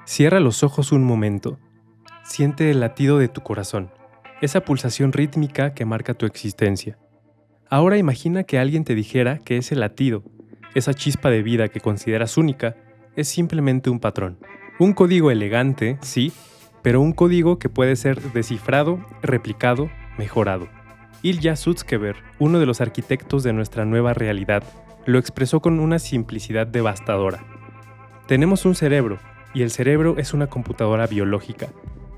Cierra los ojos un momento. Siente el latido de tu corazón, esa pulsación rítmica que marca tu existencia. Ahora imagina que alguien te dijera que ese latido, esa chispa de vida que consideras única, es simplemente un patrón. Un código elegante, sí, pero un código que puede ser descifrado, replicado, mejorado. Ilya Sutskever, uno de los arquitectos de nuestra nueva realidad, lo expresó con una simplicidad devastadora. Tenemos un cerebro, y el cerebro es una computadora biológica.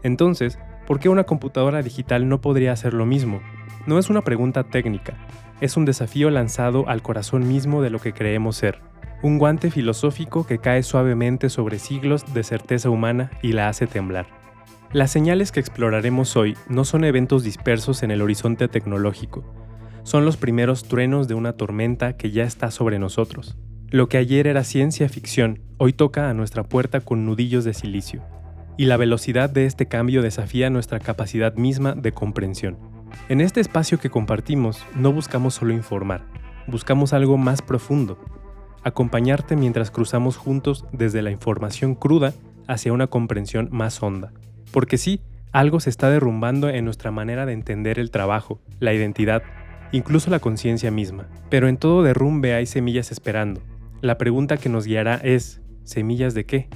Entonces, ¿por qué una computadora digital no podría hacer lo mismo? No es una pregunta técnica, es un desafío lanzado al corazón mismo de lo que creemos ser. Un guante filosófico que cae suavemente sobre siglos de certeza humana y la hace temblar. Las señales que exploraremos hoy no son eventos dispersos en el horizonte tecnológico. Son los primeros truenos de una tormenta que ya está sobre nosotros. Lo que ayer era ciencia ficción, hoy toca a nuestra puerta con nudillos de silicio. Y la velocidad de este cambio desafía nuestra capacidad misma de comprensión. En este espacio que compartimos, no buscamos solo informar, buscamos algo más profundo. Acompañarte mientras cruzamos juntos desde la información cruda hacia una comprensión más honda. Porque sí, algo se está derrumbando en nuestra manera de entender el trabajo, la identidad, incluso la conciencia misma. Pero en todo derrumbe hay semillas esperando. La pregunta que nos guiará es, ¿semillas de qué?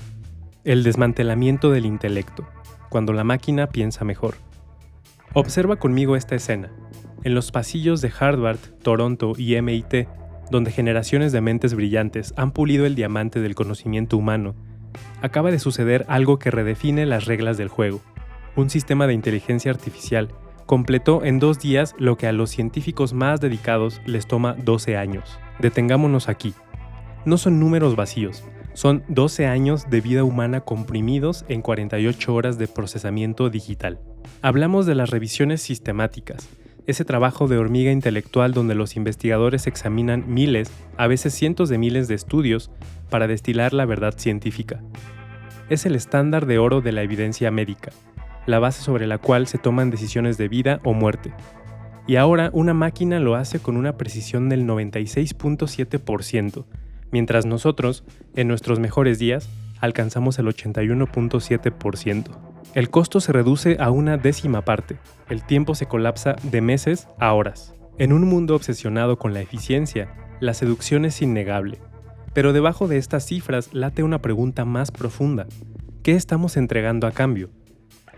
El desmantelamiento del intelecto, cuando la máquina piensa mejor. Observa conmigo esta escena. En los pasillos de Harvard, Toronto y MIT, donde generaciones de mentes brillantes han pulido el diamante del conocimiento humano, acaba de suceder algo que redefine las reglas del juego. Un sistema de inteligencia artificial completó en 2 días lo que a los científicos más dedicados les toma 12 años. Detengámonos aquí. No son números vacíos, son 12 años de vida humana comprimidos en 48 horas de procesamiento digital. Hablamos de las revisiones sistemáticas, ese trabajo de hormiga intelectual donde los investigadores examinan miles, a veces cientos de miles de estudios para destilar la verdad científica. Es el estándar de oro de la evidencia médica, la base sobre la cual se toman decisiones de vida o muerte. Y ahora una máquina lo hace con una precisión del 96.7%, mientras nosotros, en nuestros mejores días, alcanzamos el 81.7%. El costo se reduce a una décima parte, el tiempo se colapsa de meses a horas. En un mundo obsesionado con la eficiencia, la seducción es innegable. Pero debajo de estas cifras late una pregunta más profunda. ¿Qué estamos entregando a cambio?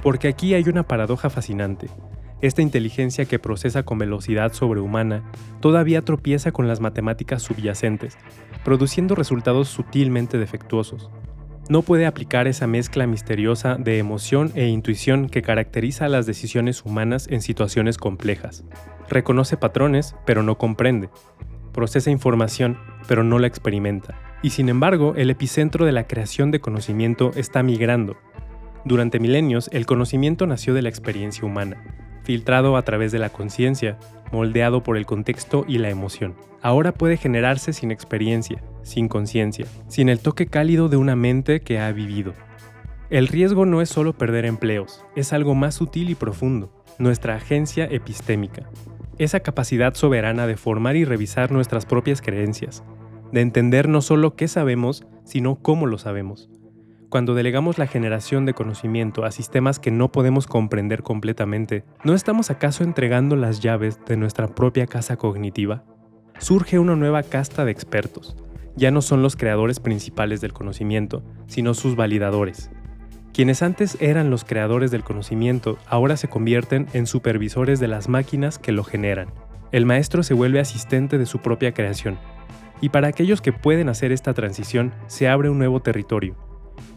Porque aquí hay una paradoja fascinante. Esta inteligencia que procesa con velocidad sobrehumana todavía tropieza con las matemáticas subyacentes, produciendo resultados sutilmente defectuosos. No puede aplicar esa mezcla misteriosa de emoción e intuición que caracteriza a las decisiones humanas en situaciones complejas. Reconoce patrones, pero no comprende. Procesa información, pero no la experimenta. Y sin embargo, el epicentro de la creación de conocimiento está migrando. Durante milenios, el conocimiento nació de la experiencia humana, filtrado a través de la conciencia, moldeado por el contexto y la emoción. Ahora puede generarse sin experiencia, sin conciencia, sin el toque cálido de una mente que ha vivido. El riesgo no es solo perder empleos, es algo más sutil y profundo, nuestra agencia epistémica. Esa capacidad soberana de formar y revisar nuestras propias creencias, de entender no solo qué sabemos, sino cómo lo sabemos. Cuando delegamos la generación de conocimiento a sistemas que no podemos comprender completamente, ¿no estamos acaso entregando las llaves de nuestra propia casa cognitiva? Surge una nueva casta de expertos. Ya no son los creadores principales del conocimiento, sino sus validadores. Quienes antes eran los creadores del conocimiento, ahora se convierten en supervisores de las máquinas que lo generan. El maestro se vuelve asistente de su propia creación. Y para aquellos que pueden hacer esta transición, se abre un nuevo territorio.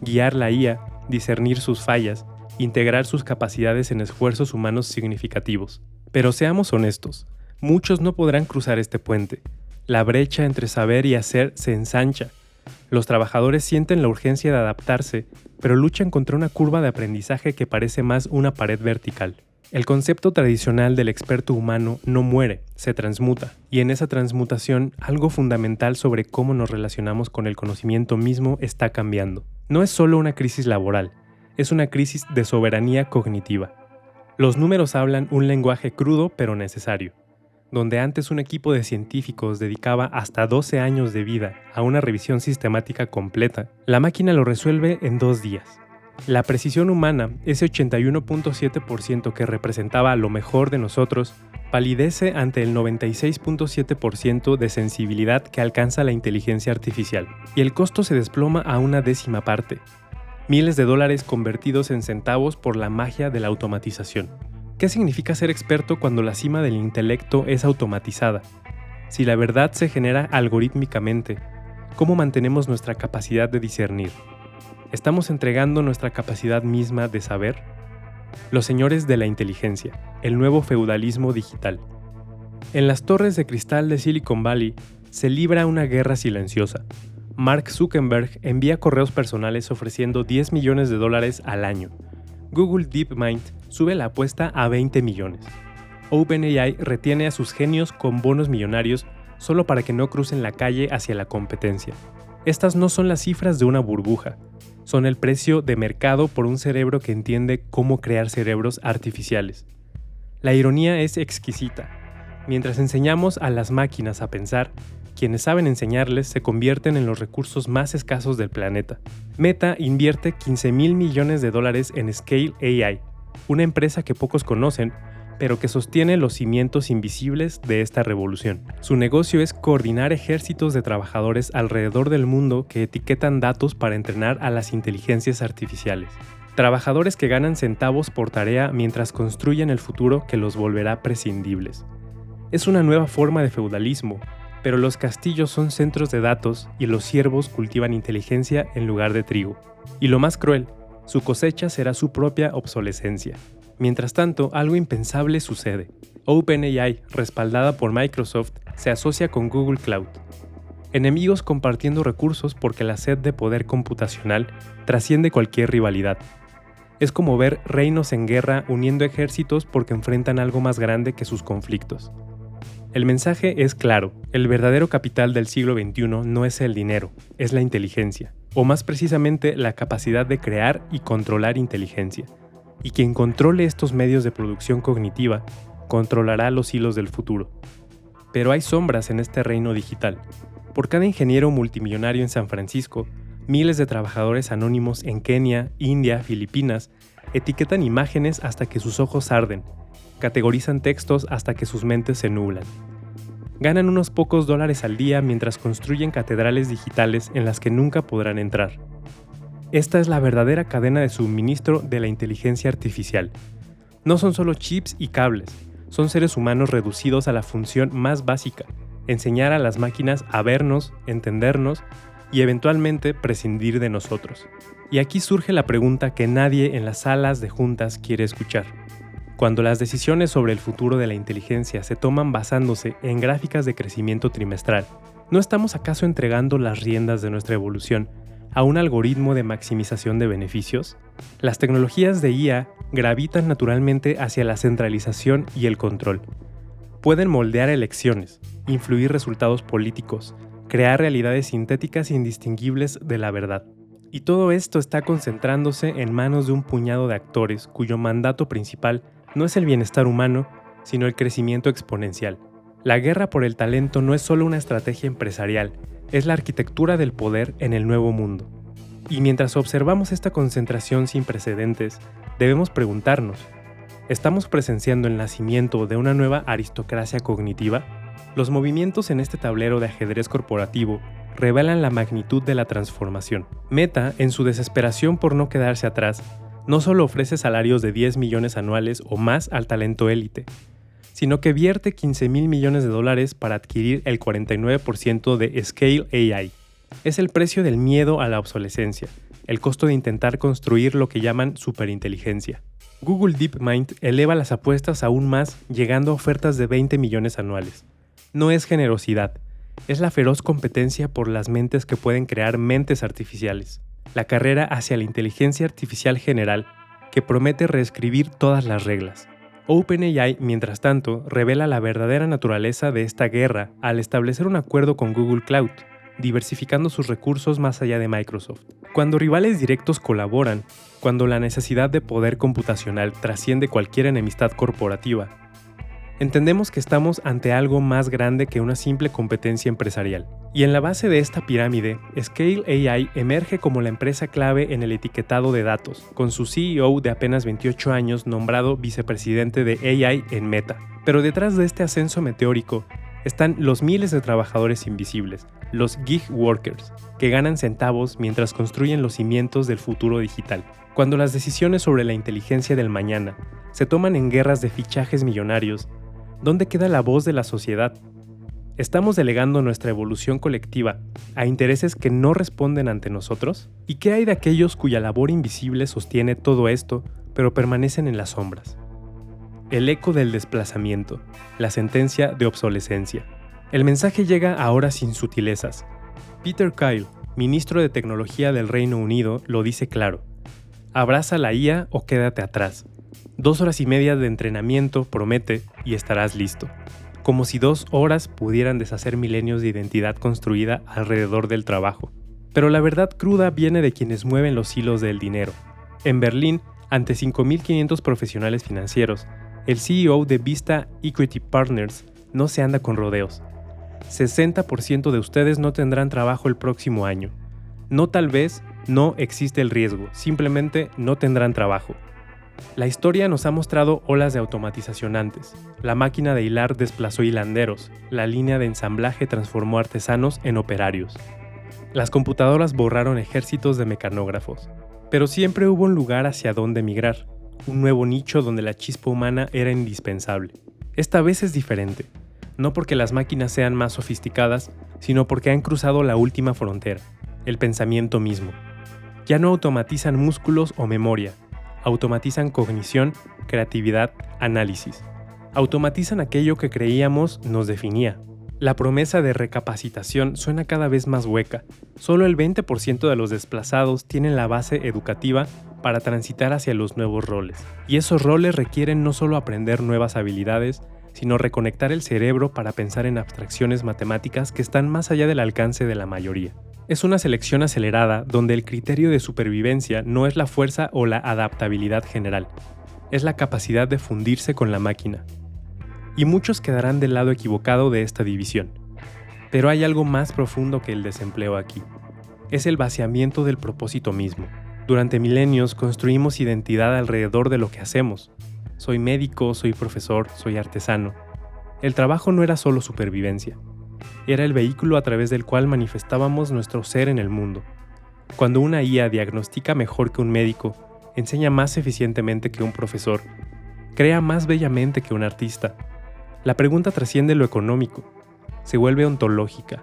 Guiar la IA, discernir sus fallas, integrar sus capacidades en esfuerzos humanos significativos. Pero seamos honestos, muchos no podrán cruzar este puente. La brecha entre saber y hacer se ensancha. Los trabajadores sienten la urgencia de adaptarse, pero luchan contra una curva de aprendizaje que parece más una pared vertical. El concepto tradicional del experto humano no muere, se transmuta, y en esa transmutación algo fundamental sobre cómo nos relacionamos con el conocimiento mismo está cambiando. No es solo una crisis laboral, es una crisis de soberanía cognitiva. Los números hablan un lenguaje crudo pero necesario. Donde antes un equipo de científicos dedicaba hasta 12 años de vida a una revisión sistemática completa, la máquina lo resuelve en 2 días. La precisión humana, ese 81.7% que representaba lo mejor de nosotros, palidece ante el 96.7% de sensibilidad que alcanza la inteligencia artificial, y el costo se desploma a una décima parte. Miles de dólares convertidos en centavos por la magia de la automatización. ¿Qué significa ser experto cuando la cima del intelecto es automatizada? Si la verdad se genera algorítmicamente, ¿cómo mantenemos nuestra capacidad de discernir? ¿Estamos entregando nuestra capacidad misma de saber? Los señores de la inteligencia, el nuevo feudalismo digital. En las torres de cristal de Silicon Valley se libra una guerra silenciosa. Mark Zuckerberg envía correos personales ofreciendo $10 millones al año. Google DeepMind sube la apuesta a 20 millones. OpenAI retiene a sus genios con bonos millonarios solo para que no crucen la calle hacia la competencia. Estas no son las cifras de una burbuja, son el precio de mercado por un cerebro que entiende cómo crear cerebros artificiales. La ironía es exquisita. Mientras enseñamos a las máquinas a pensar, quienes saben enseñarles se convierten en los recursos más escasos del planeta. Meta invierte $15,000 millones en Scale AI, una empresa que pocos conocen, pero que sostiene los cimientos invisibles de esta revolución. Su negocio es coordinar ejércitos de trabajadores alrededor del mundo que etiquetan datos para entrenar a las inteligencias artificiales. Trabajadores que ganan centavos por tarea mientras construyen el futuro que los volverá prescindibles. Es una nueva forma de feudalismo, pero los castillos son centros de datos y los siervos cultivan inteligencia en lugar de trigo. Y lo más cruel, su cosecha será su propia obsolescencia. Mientras tanto, algo impensable sucede. OpenAI, respaldada por Microsoft, se asocia con Google Cloud. Enemigos compartiendo recursos porque la sed de poder computacional trasciende cualquier rivalidad. Es como ver reinos en guerra uniendo ejércitos porque enfrentan algo más grande que sus conflictos. El mensaje es claro, el verdadero capital del siglo XXI no es el dinero, es la inteligencia, o más precisamente la capacidad de crear y controlar inteligencia. Y quien controle estos medios de producción cognitiva, controlará los hilos del futuro. Pero hay sombras en este reino digital. Por cada ingeniero multimillonario en San Francisco, miles de trabajadores anónimos en Kenia, India, Filipinas, etiquetan imágenes hasta que sus ojos arden, categorizan textos hasta que sus mentes se nublan. Ganan unos pocos dólares al día mientras construyen catedrales digitales en las que nunca podrán entrar. Esta es la verdadera cadena de suministro de la inteligencia artificial. No son solo chips y cables, son seres humanos reducidos a la función más básica, enseñar a las máquinas a vernos, entendernos y eventualmente prescindir de nosotros. Y aquí surge la pregunta que nadie en las salas de juntas quiere escuchar. Cuando las decisiones sobre el futuro de la inteligencia se toman basándose en gráficas de crecimiento trimestral, ¿no estamos acaso entregando las riendas de nuestra evolución a un algoritmo de maximización de beneficios? Las tecnologías de IA gravitan naturalmente hacia la centralización y el control. Pueden moldear elecciones, influir resultados políticos, crear realidades sintéticas indistinguibles de la verdad. Y todo esto está concentrándose en manos de un puñado de actores cuyo mandato principal no es el bienestar humano, sino el crecimiento exponencial. La guerra por el talento no es solo una estrategia empresarial, es la arquitectura del poder en el nuevo mundo. Y mientras observamos esta concentración sin precedentes, debemos preguntarnos, ¿estamos presenciando el nacimiento de una nueva aristocracia cognitiva? Los movimientos en este tablero de ajedrez corporativo revelan la magnitud de la transformación. Meta, en su desesperación por no quedarse atrás, no solo ofrece salarios de 10 millones anuales o más al talento élite, sino que vierte $15,000 millones para adquirir el 49% de Scale AI. Es el precio del miedo a la obsolescencia, el costo de intentar construir lo que llaman superinteligencia. Google DeepMind eleva las apuestas aún más, llegando a ofertas de 20 millones anuales. No es generosidad, es la feroz competencia por las mentes que pueden crear mentes artificiales. La carrera hacia la inteligencia artificial general, que promete reescribir todas las reglas. OpenAI, mientras tanto, revela la verdadera naturaleza de esta guerra al establecer un acuerdo con Google Cloud, diversificando sus recursos más allá de Microsoft. Cuando rivales directos colaboran, cuando la necesidad de poder computacional trasciende cualquier enemistad corporativa, Entendemos que estamos ante algo más grande que una simple competencia empresarial. Y en la base de esta pirámide, Scale AI emerge como la empresa clave en el etiquetado de datos, con su CEO de apenas 28 años nombrado vicepresidente de AI en Meta. Pero detrás de este ascenso meteórico están los miles de trabajadores invisibles, los gig workers, que ganan centavos mientras construyen los cimientos del futuro digital. Cuando las decisiones sobre la inteligencia del mañana se toman en guerras de fichajes millonarios, ¿dónde queda la voz de la sociedad? ¿Estamos delegando nuestra evolución colectiva a intereses que no responden ante nosotros? ¿Y qué hay de aquellos cuya labor invisible sostiene todo esto, pero permanecen en las sombras? El eco del desplazamiento, la sentencia de obsolescencia. El mensaje llega ahora sin sutilezas. Peter Kyle, ministro de Tecnología del Reino Unido, lo dice claro. Abraza la IA o quédate atrás. 2 horas y media de entrenamiento, promete, y estarás listo. Como si 2 horas pudieran deshacer milenios de identidad construida alrededor del trabajo. Pero la verdad cruda viene de quienes mueven los hilos del dinero. En Berlín, ante 5.500 profesionales financieros, el CEO de Vista Equity Partners no se anda con rodeos. 60% de ustedes no tendrán trabajo el próximo año. No tal vez, no existe el riesgo, simplemente no tendrán trabajo. La historia nos ha mostrado olas de automatización antes. La máquina de hilar desplazó hilanderos, la línea de ensamblaje transformó artesanos en operarios. Las computadoras borraron ejércitos de mecanógrafos. Pero siempre hubo un lugar hacia donde migrar, un nuevo nicho donde la chispa humana era indispensable. Esta vez es diferente, no porque las máquinas sean más sofisticadas, sino porque han cruzado la última frontera, el pensamiento mismo. Ya no automatizan músculos o memoria, automatizan cognición, creatividad, análisis. Automatizan aquello que creíamos nos definía. La promesa de recapacitación suena cada vez más hueca. Solo el 20% de los desplazados tienen la base educativa para transitar hacia los nuevos roles. Y esos roles requieren no solo aprender nuevas habilidades, sino reconectar el cerebro para pensar en abstracciones matemáticas que están más allá del alcance de la mayoría. Es una selección acelerada donde el criterio de supervivencia no es la fuerza o la adaptabilidad general, es la capacidad de fundirse con la máquina. Y muchos quedarán del lado equivocado de esta división. Pero hay algo más profundo que el desempleo aquí. Es el vaciamiento del propósito mismo. Durante milenios construimos identidad alrededor de lo que hacemos. Soy médico, soy profesor, soy artesano. El trabajo no era solo supervivencia. Era el vehículo a través del cual manifestábamos nuestro ser en el mundo. Cuando una IA diagnostica mejor que un médico, enseña más eficientemente que un profesor, crea más bellamente que un artista, la pregunta trasciende lo económico, se vuelve ontológica.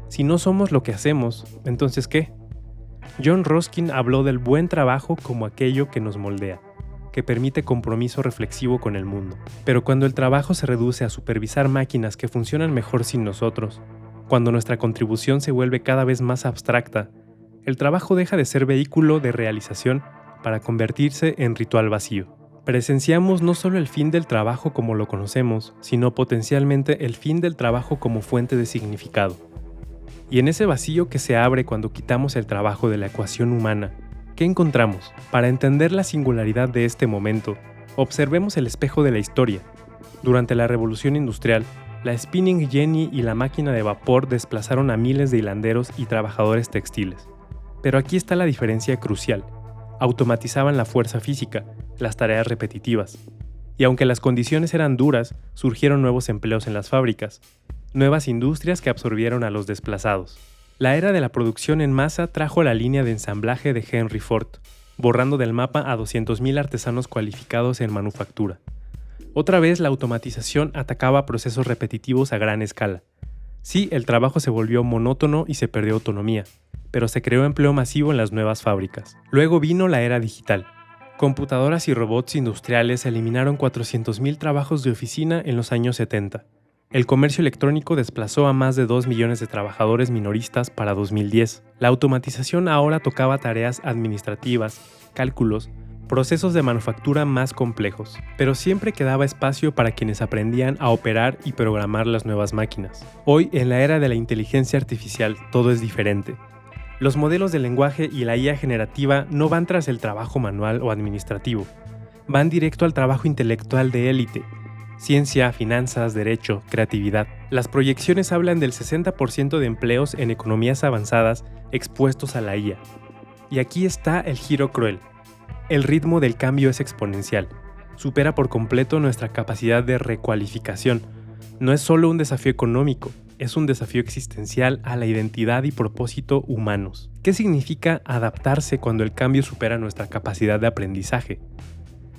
Si no somos lo que hacemos, ¿entonces qué? John Ruskin habló del buen trabajo como aquello que nos moldea, que permite compromiso reflexivo con el mundo. Pero cuando el trabajo se reduce a supervisar máquinas que funcionan mejor sin nosotros, cuando nuestra contribución se vuelve cada vez más abstracta, el trabajo deja de ser vehículo de realización para convertirse en ritual vacío. Presenciamos no solo el fin del trabajo como lo conocemos, sino potencialmente el fin del trabajo como fuente de significado. Y en ese vacío que se abre cuando quitamos el trabajo de la ecuación humana, ¿qué encontramos? Para entender la singularidad de este momento, observemos el espejo de la historia. Durante la Revolución Industrial, la spinning jenny y la máquina de vapor desplazaron a miles de hilanderos y trabajadores textiles. Pero aquí está la diferencia crucial. Automatizaban la fuerza física, las tareas repetitivas. Y aunque las condiciones eran duras, surgieron nuevos empleos en las fábricas, nuevas industrias que absorbieron a los desplazados. La era de la producción en masa trajo la línea de ensamblaje de Henry Ford, borrando del mapa a 200.000 artesanos cualificados en manufactura. Otra vez la automatización atacaba procesos repetitivos a gran escala. Sí, el trabajo se volvió monótono y se perdió autonomía, pero se creó empleo masivo en las nuevas fábricas. Luego vino la era digital. Computadoras y robots industriales eliminaron 400.000 trabajos de oficina en los años 70. El comercio electrónico desplazó a más de 2 millones de trabajadores minoristas para 2010. La automatización ahora tocaba tareas administrativas, cálculos, procesos de manufactura más complejos, pero siempre quedaba espacio para quienes aprendían a operar y programar las nuevas máquinas. Hoy, en la era de la inteligencia artificial, todo es diferente. Los modelos de lenguaje y la IA generativa no van tras el trabajo manual o administrativo, van directo al trabajo intelectual de élite. ciencia, finanzas, derecho, creatividad. Las proyecciones hablan del 60% de empleos en economías avanzadas expuestos a la IA. Y aquí está el giro cruel. El ritmo del cambio es exponencial. Supera por completo nuestra capacidad de recualificación. No es solo un desafío económico, es un desafío existencial a la identidad y propósito humanos. ¿Qué significa adaptarse cuando el cambio supera nuestra capacidad de aprendizaje?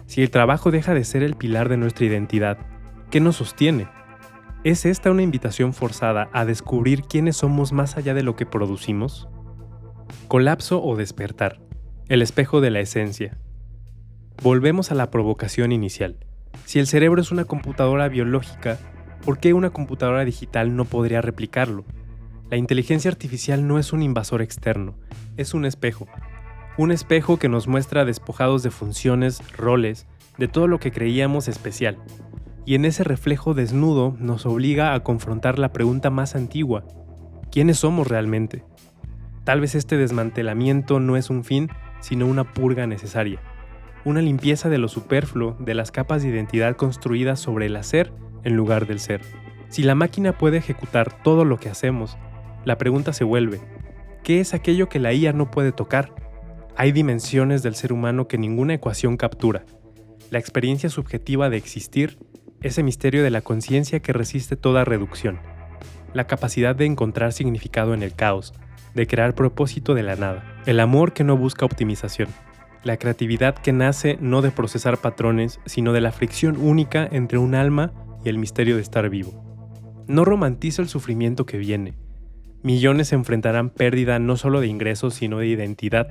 Si el trabajo deja de ser el pilar de nuestra identidad, ¿qué nos sostiene? ¿Es esta una invitación forzada a descubrir quiénes somos más allá de lo que producimos? Colapso o despertar. El espejo de la esencia. Volvemos a la provocación inicial. Si el cerebro es una computadora biológica, ¿por qué una computadora digital no podría replicarlo? La inteligencia artificial no es un invasor externo, es un espejo. Un espejo que nos muestra despojados de funciones, roles, de todo lo que creíamos especial. Y en ese reflejo desnudo nos obliga a confrontar la pregunta más antigua: ¿quiénes somos realmente? Tal vez este desmantelamiento no es un fin, sino una purga necesaria. Una limpieza de lo superfluo, de las capas de identidad construidas sobre el hacer en lugar del ser. Si la máquina puede ejecutar todo lo que hacemos, la pregunta se vuelve: ¿qué es aquello que la IA no puede tocar? Hay dimensiones del ser humano que ninguna ecuación captura. La experiencia subjetiva de existir, ese misterio de la conciencia que resiste toda reducción. La capacidad de encontrar significado en el caos, de crear propósito de la nada. El amor que no busca optimización. La creatividad que nace no de procesar patrones, sino de la fricción única entre un alma y el misterio de estar vivo. No romantizo el sufrimiento que viene. Millones enfrentarán pérdida no solo de ingresos, sino de identidad.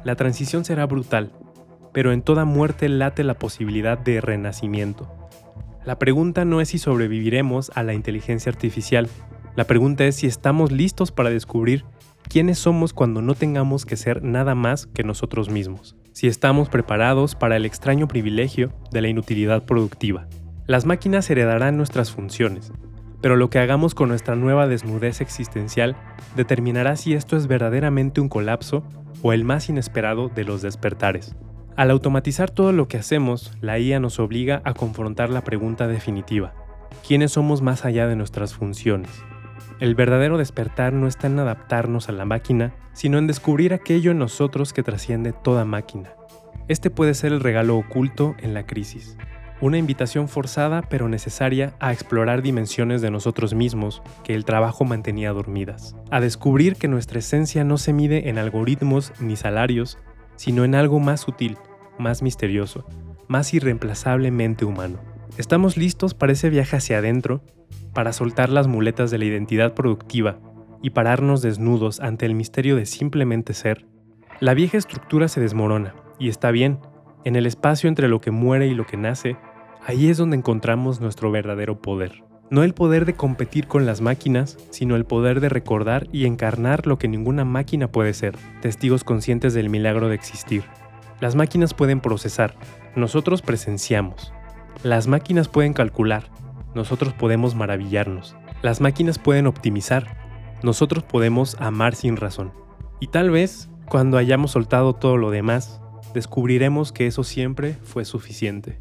La transición será brutal, pero en toda muerte late la posibilidad de renacimiento. La pregunta no es si sobreviviremos a la inteligencia artificial. La pregunta es si estamos listos para descubrir quiénes somos cuando no tengamos que ser nada más que nosotros mismos. Si estamos preparados para el extraño privilegio de la inutilidad productiva. Las máquinas heredarán nuestras funciones, pero lo que hagamos con nuestra nueva desnudez existencial determinará si esto es verdaderamente un colapso o el más inesperado de los despertares. Al automatizar todo lo que hacemos, la IA nos obliga a confrontar la pregunta definitiva: ¿quiénes somos más allá de nuestras funciones? El verdadero despertar no está en adaptarnos a la máquina, sino en descubrir aquello en nosotros que trasciende toda máquina. Este puede ser el regalo oculto en la crisis. Una invitación forzada pero necesaria a explorar dimensiones de nosotros mismos que el trabajo mantenía dormidas. A descubrir que nuestra esencia no se mide en algoritmos ni salarios, sino en algo más sutil, más misterioso, más irreemplazablemente humano. ¿Estamos listos para ese viaje hacia adentro? Para soltar las muletas de la identidad productiva y pararnos desnudos ante el misterio de simplemente ser. La vieja estructura se desmorona, y está bien. En el espacio entre lo que muere y lo que nace, ahí es donde encontramos nuestro verdadero poder. No el poder de competir con las máquinas, sino el poder de recordar y encarnar lo que ninguna máquina puede ser, testigos conscientes del milagro de existir. Las máquinas pueden procesar, nosotros presenciamos. Las máquinas pueden calcular, nosotros podemos maravillarnos. Las máquinas pueden optimizar, nosotros podemos amar sin razón. Y tal vez, cuando hayamos soltado todo lo demás, descubriremos que eso siempre fue suficiente.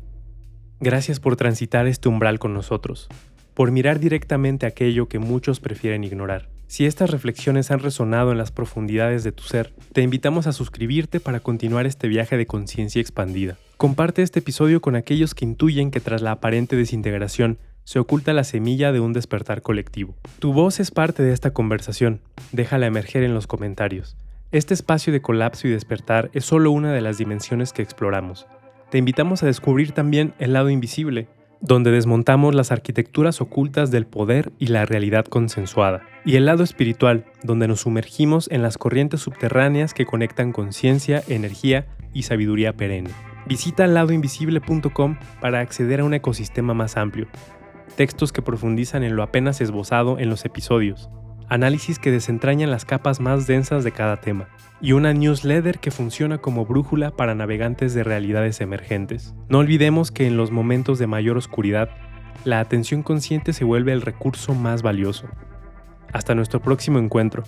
Gracias por transitar este umbral con nosotros, por mirar directamente aquello que muchos prefieren ignorar. Si estas reflexiones han resonado en las profundidades de tu ser, te invitamos a suscribirte para continuar este viaje de conciencia expandida. Comparte este episodio con aquellos que intuyen que tras la aparente desintegración se oculta la semilla de un despertar colectivo. Tu voz es parte de esta conversación, déjala emerger en los comentarios. Este espacio de colapso y despertar es solo una de las dimensiones que exploramos. Te invitamos a descubrir también el lado invisible, donde desmontamos las arquitecturas ocultas del poder y la realidad consensuada, y el lado espiritual, donde nos sumergimos en las corrientes subterráneas que conectan conciencia, energía y sabiduría perenne. Visita ladoinvisible.com para acceder a un ecosistema más amplio, textos que profundizan en lo apenas esbozado en los episodios, análisis que desentrañan las capas más densas de cada tema, y una newsletter que funciona como brújula para navegantes de realidades emergentes. No olvidemos que en los momentos de mayor oscuridad, la atención consciente se vuelve el recurso más valioso. Hasta nuestro próximo encuentro,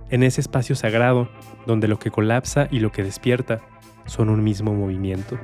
en ese espacio sagrado donde lo que colapsa y lo que despierta son un mismo movimiento.